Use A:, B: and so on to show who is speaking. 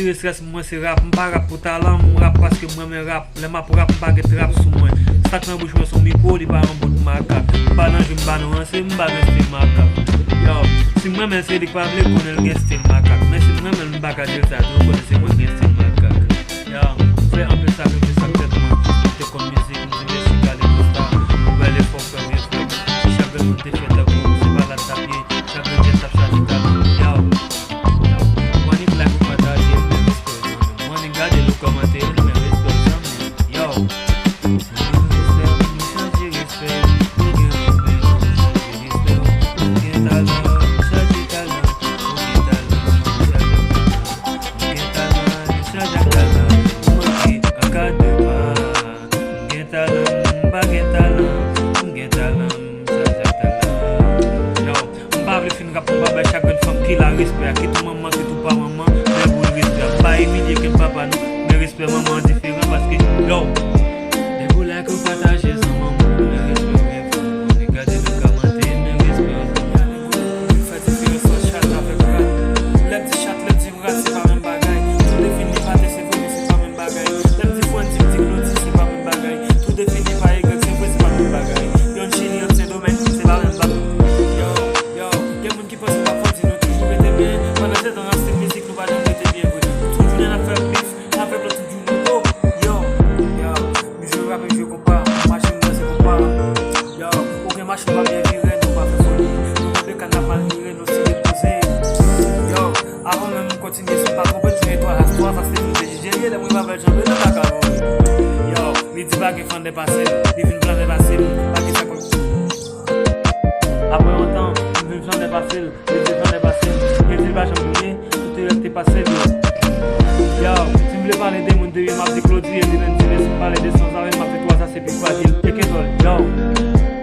A: tire stres mwen se rap, mpa rap pou talan, m rap paske mwen men rap. Le ma pou rap mpa get rap sou mwen. Stak nan bouch mwen son mikro, li pa an bout makak. Mpa nan jim ba nou anse, mba gen stil makak. Yo, si mwen men se dik pa vle konen gen stil makak. Men si mwen men mba ka dir sa, do konen se mwen gen stil makak. Yo, fè anpe sa ke fè sa tèt mwen. Te kon mizik, mwen se si gade kosta. Mwen le fok kwen gen fèk. Chagè mwen te fè tabou, se pa la tapye. Chagè gen tap chadi tabou. Yo, mwen ik like ou pataje, mwen respect. Mwen ik gade lou komante, mwen respect zanmen. Yo, respect, ki tou maman, ki tou pa maman, men pou respect. Pa emilie ke papa nou, men respect maman diferent paske yo. De pou like ou pataje san maman, men respect men fou. Mwen gade nou kamante, men respect. Fè diferent son chat avèk rat. Lèm di chat, lèm di rat, se pa men bagay. Tout defini pate, se voni, se pa men bagay. Lèm di fwen, di kloti, se pa men bagay. Tout defini pa egel, se voni, se pa men bagay. Yon chini, yon se domen, se pa men bagay. Yo, gen moun ki pose pa foti nou. Pendant cette dans cette musique, nous allons être bien vrai. Tout le monde a fait bif, avec le tout du nouveau. Yo, mais je rappe et je compare. Machine moi c'est compare. Yo, aucun machine va bien virer, nous pas fait folie. Nous le canard mal viré, nous s'y déposer. Yo, avant même de continuer, c'est pas compris, tu es toi, rase-toi, parce que nous déjigeriez, les mouilles m'avaient jambé dans la carreau. Yo, les dix bagues font dépasser, les vignes blancs dépasser, pas qui ça compte. Après autant, les vignes blancs dépasser, les vignes blancs dépasser. Si ba jambouye, tout est resté passé yo, si m'vle parler des moun de m'a dit Claudie, et dit si m'parler de sans arrêt, m'a fait toi ça c'est plus facile. Yo.